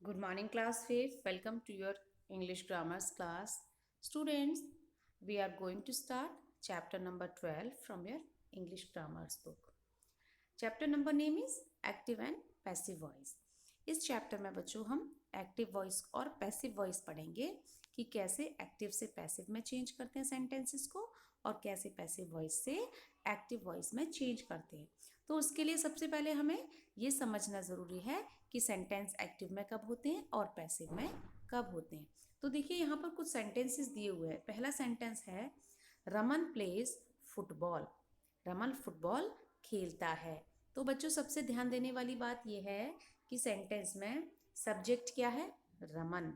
Good morning, class 5th. Welcome to your English grammars class. Students, we are going to start chapter number 12 from your English grammars book. Chapter number name is active and passive voice. इस chapter में बच्चों हम active voice और passive voice पढ़ेंगे कि कैसे active से passive में चेंज करते हैं सेंटेंसेस को और कैसे पैसिव वॉइस से एक्टिव वॉइस में चेंज करते हैं। तो उसके लिए सबसे पहले हमें ये समझना ज़रूरी है कि सेंटेंस एक्टिव में कब होते हैं और पैसिव में कब होते हैं। तो देखिए यहाँ पर कुछ सेंटेंसेस दिए हुए हैं। पहला सेंटेंस है Raman plays football. Raman football खेलता है। तो बच्चों सबसे ध्यान देने वाली बात यह है कि सेंटेंस में सब्जेक्ट क्या है, रमन,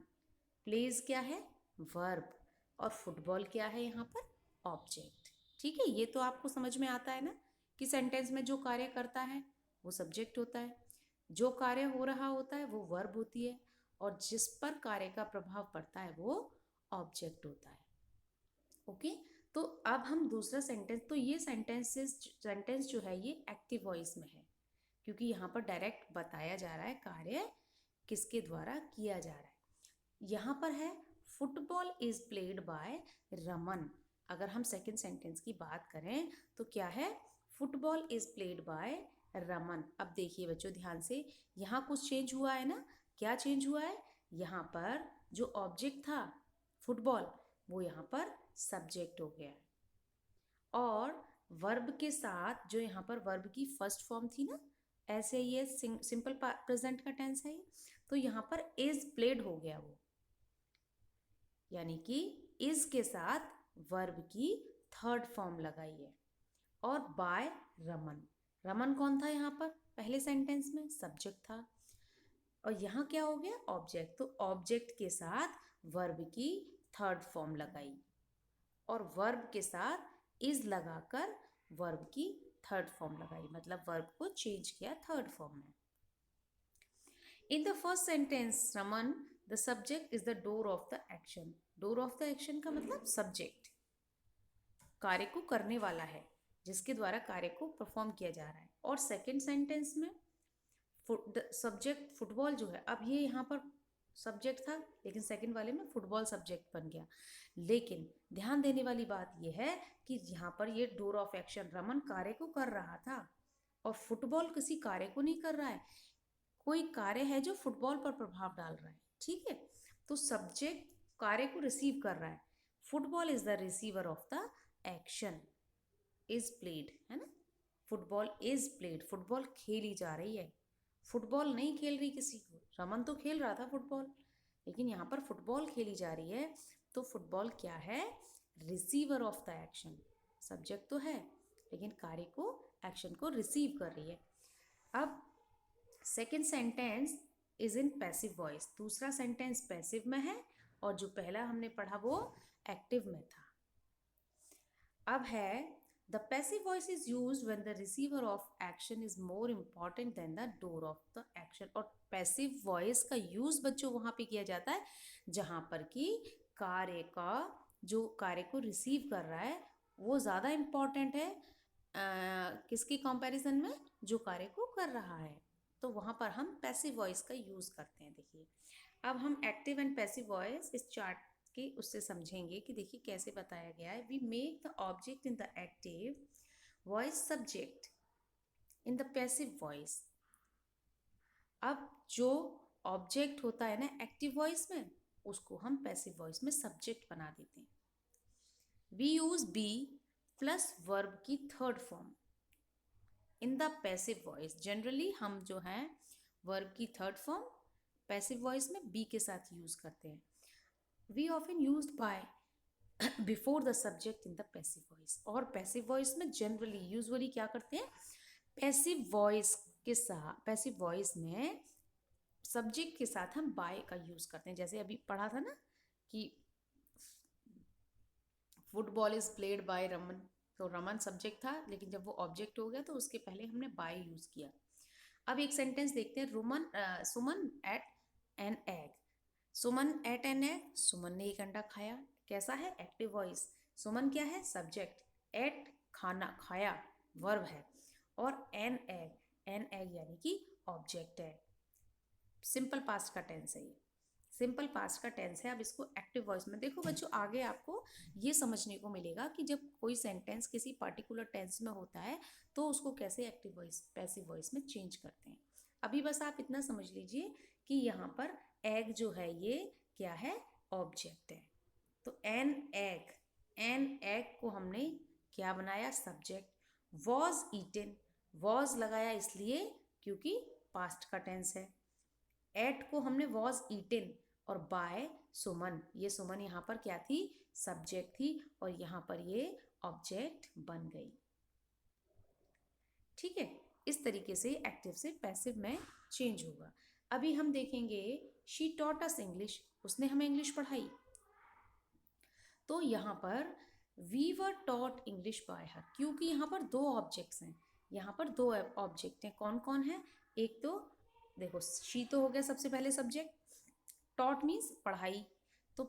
प्लेज क्या है, वर्ब, और फुटबॉल क्या है यहाँ पर, ऑब्जेक्ट। ठीक है, ये तो आपको समझ में आता है ना कि सेंटेंस में जो कार्य करता है वो सब्जेक्ट होता है, जो कार्य हो रहा होता है वो वर्ब होती है, और जिस पर कार्य का प्रभाव पड़ता है वो ऑब्जेक्ट होता है। ओके, तो अब हम दूसरा सेंटेंस, तो ये सेंटेंस जो है ये एक्टिव वॉइस में है क्योंकि यहाँ पर डायरेक्ट बताया जा रहा है कार्य किसके द्वारा किया जा रहा है। यहाँ पर है football is played by Raman. अगर हम सेकंड सेंटेंस की बात करें तो क्या है, football is played by Raman. अब देखिए बच्चों ध्यान से, यहाँ कुछ चेंज हुआ है ना। क्या चेंज हुआ है, यहाँ पर जो ऑब्जेक्ट था फुटबॉल वो यहाँ पर सब्जेक्ट हो गया है, और वर्ब के साथ जो यहाँ पर वर्ब की फर्स्ट फॉर्म थी ना, ऐसे ये सिंपल प्रेजेंट का टेंस है, तो यहाँ पर इज प्लेड हो गया वो, यानी कि इज के साथ वर्ब की थर्ड फॉर्म लगाई है, और बाय रमन। रमन कौन था यहाँ पर, पहले सेंटेंस में सब्जेक्ट था, और यहाँ क्या हो गया, ऑब्जेक्ट। तो ऑब्जेक्ट के साथ वर्ब की थर्ड फॉर्म लगाई, और वर्ब के साथ इज लगाकर वर्ब की थर्ड फॉर्म लगाई, मतलब वर्ब को चेंज किया थर्ड फॉर्म में। In the first sentence Raman, the subject is the door of the action. Door of the action का मतलब सब्जेक्ट, कार्य को करने वाला है, जिसके द्वारा कार्य को परफॉर्म किया जा रहा है। और सेकेंड सेंटेंस में सब्जेक्ट फुटबॉल जो है, अब ये यहाँ पर सब्जेक्ट था लेकिन सेकंड वाले में फुटबॉल सब्जेक्ट बन गया। लेकिन ध्यान देने वाली बात यह है कि यहाँ पर ये डोर ऑफ एक्शन, रमन कार्य को कर रहा था और फुटबॉल किसी कार्य को नहीं कर रहा है। कोई कार्य है जो फुटबॉल पर प्रभाव डाल रहा है, ठीक है। तो सब्जेक्ट कार्य को रिसीव कर रहा है, football is the receiver of the action, is played, है ना। फुटबॉल इज प्लेड, फुटबॉल खेली जा रही है, फुटबॉल नहीं खेल रही किसी को। रमन तो खेल रहा था फुटबॉल, लेकिन यहाँ पर फुटबॉल खेली जा रही है। तो फुटबॉल क्या है, receiver of the action. Subject तो है लेकिन कार्य को, एक्शन को रिसीव कर रही है। अब second sentence is in passive voice. दूसरा सेंटेंस पैसिव में है और जो पहला हमने पढ़ा वो एक्टिव में था। अब है the passive voice is use when the receiver of action is more important than the door of the action. और पैसिव वॉइस का यूज बच्चों वहां पे किया जाता है जहां पर कि कार्य का, जो कार्य को रिसीव कर रहा है वो ज़्यादा इम्पॉर्टेंट है किसकी कंपैरिजन में, जो कार्य को कर रहा है। तो वहां पर हम पैसिव वॉइस का यूज करते हैं। देखिए अब हम एक्टिव एंड पैसिव वॉइस इस चार्ट कि उससे समझेंगे कि देखिए कैसे बताया गया है। We make the object in the active voice subject in the passive voice. अब जो ऑब्जेक्ट होता है ना एक्टिव वॉइस में, उसको हम पैसिव वॉइस में सब्जेक्ट बना देते हैं। We use be plus verb की third form in the passive voice. Generally हम जो है वर्ब की थर्ड फॉर्म पैसिव वॉइस में बी के साथ यूज करते हैं। We often used by before the subject in the passive voice. और पैसिव वॉइस में जनरली यूजुअली क्या करते हैं, पैसिव वॉइस के साथ, पैसिव वॉइस में सब्जेक्ट के साथ हम बाय का यूज करते हैं। जैसे अभी पढ़ा था ना कि football is played by Raman, तो रमन सब्जेक्ट था लेकिन जब वो ऑब्जेक्ट हो गया तो उसके पहले हमने बाय यूज किया। अब एक सेंटेंस देखते हैं, Suman ate an egg. Suman ate an egg, Suman ने एक अंडा खाया। कैसा है, एक्टिव वॉइस। सुमन क्या है, सब्जेक्ट, एट खाना, खाया वर्ब है, और एन एग, एन एग यानी कि ऑब्जेक्ट है। सिंपल पास्ट का टेंस है ये, सिंपल पास्ट का टेंस है। अब इसको एक्टिव वॉइस में देखो बच्चों, आगे आपको ये समझने को मिलेगा कि जब कोई सेंटेंस किसी पर्टिकुलर टेंस में होता है तो उसको कैसे एक्टिव वॉइस पैसिव वॉइस में चेंज करते हैं। अभी बस आप इतना समझ लीजिए कि यहाँ पर एग जो है ये क्या है, ऑब्जेक्ट है। तो एन एग को हमने क्या बनाया, सब्जेक्ट। वॉज ईटेन, वॉज लगाया इसलिए क्योंकि पास्ट का टेंस है। एट को हमने वॉज ईटेन और बाय सुमन, ये सुमन यहाँ पर क्या थी, सब्जेक्ट थी और यहाँ पर ये ऑब्जेक्ट बन गई। ठीक है, इस तरीके से एक्टिव से पैसिव में चेंज होगा। अभी हम देखेंगे शी टॉट अस इंग्लिश, उसने हमें इंग्लिश पढ़ाई। तो यहाँ पर we were taught English by her, क्योंकि यहाँ पर दो ऑब्जेक्ट्स हैं, यहाँ पर दो ऑब्जेक्ट हैं। कौन कौन है, एक तो देखो शी तो हो गया सबसे पहले सब्जेक्ट, टॉट मीन्स पढ़ाई, तो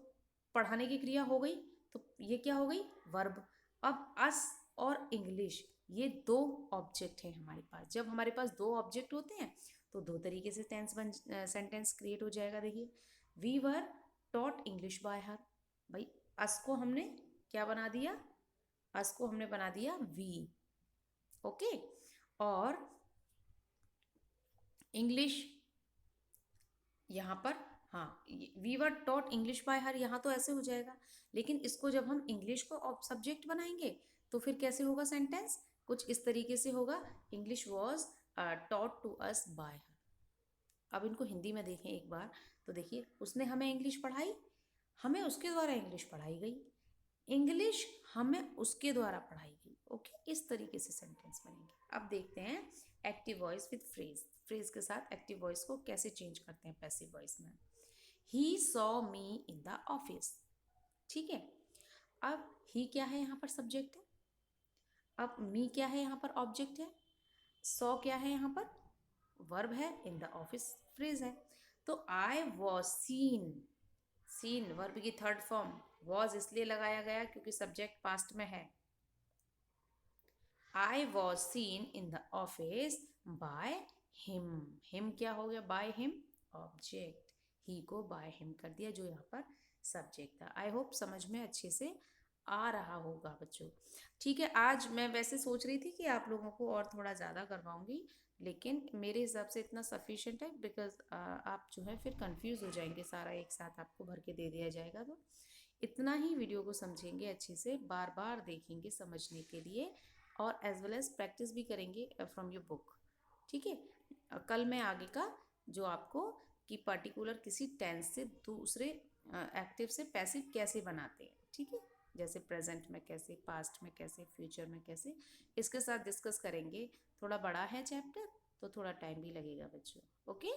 पढ़ाने की क्रिया हो गई, तो ये क्या हो गई, वर्ब। अब अस और इंग्लिश ये दो ऑब्जेक्ट हैं हमारे पास। जब हमारे पास दो ऑब्जेक्ट होते हैं तो दो तरीके से सेंटेंस क्रिएट हो जाएगा। देखिए we were taught English by her, भाई अस को हमने क्या बना दिया, अस को हमने बना दिया वी, ओके। और इंग्लिश यहाँ पर, हाँ we were taught English by her, यहाँ तो ऐसे हो जाएगा, लेकिन इसको जब हम इंग्लिश को सब्जेक्ट बनाएंगे तो फिर कैसे होगा सेंटेंस, कुछ इस तरीके से होगा, English was taught to us by her. अब इनको हिंदी में देखें एक बार, तो देखिए उसने हमें इंग्लिश पढ़ाई, हमें उसके द्वारा इंग्लिश पढ़ाई गई, इंग्लिश हमें उसके द्वारा पढ़ाई गई। ओके, इस तरीके से सेंटेंस बनेंगे। अब देखते हैं active voice with phrase, phrase के साथ एक्टिव वॉइस को कैसे चेंज करते हैं पैसिव वॉइस में। He saw me in the office, ठीक है। अब ही क्या है, यहाँ पर सब्जेक्ट है। अब मी क्या है, यहाँ पर ऑब्जेक्ट है। सॉ क्या है, यहाँ पर वर्ब है। इन द ऑफिस फ्रेज है। तो I was seen, seen verb की थर्ड फॉर्म, वॉज इसलिए लगाया गया क्योंकि सब्जेक्ट पास्ट में है। I was seen in the office by him, him क्या हो गया, बाय हिम ऑब्जेक्ट, ही को बाय हिम कर दिया जो यहाँ पर सब्जेक्ट था। आई होप समझ में अच्छे से आ रहा होगा बच्चों। ठीक है, आज मैं वैसे सोच रही थी कि आप लोगों को और थोड़ा ज़्यादा करवाऊंगी, लेकिन मेरे हिसाब से इतना सफिशिएंट है, बिकॉज आप जो है फिर कंफ्यूज हो जाएंगे, सारा एक साथ आपको भर के दे दिया जाएगा। तो इतना ही वीडियो को समझेंगे अच्छे से, बार बार देखेंगे समझने के लिए, और एज वेल एज प्रैक्टिस भी करेंगे फ्रॉम योर बुक। ठीक है, कल मैं आगे का जो आपको कि पर्टिकुलर किसी टेंस से दूसरे एक्टिव से पैसिव कैसे बनाते हैं, ठीक है, जैसे प्रेजेंट में कैसे, पास्ट में कैसे, फ्यूचर में कैसे, इसके साथ डिस्कस करेंगे। थोड़ा बड़ा है चैप्टर तो थोड़ा टाइम भी लगेगा बच्चों। ओके।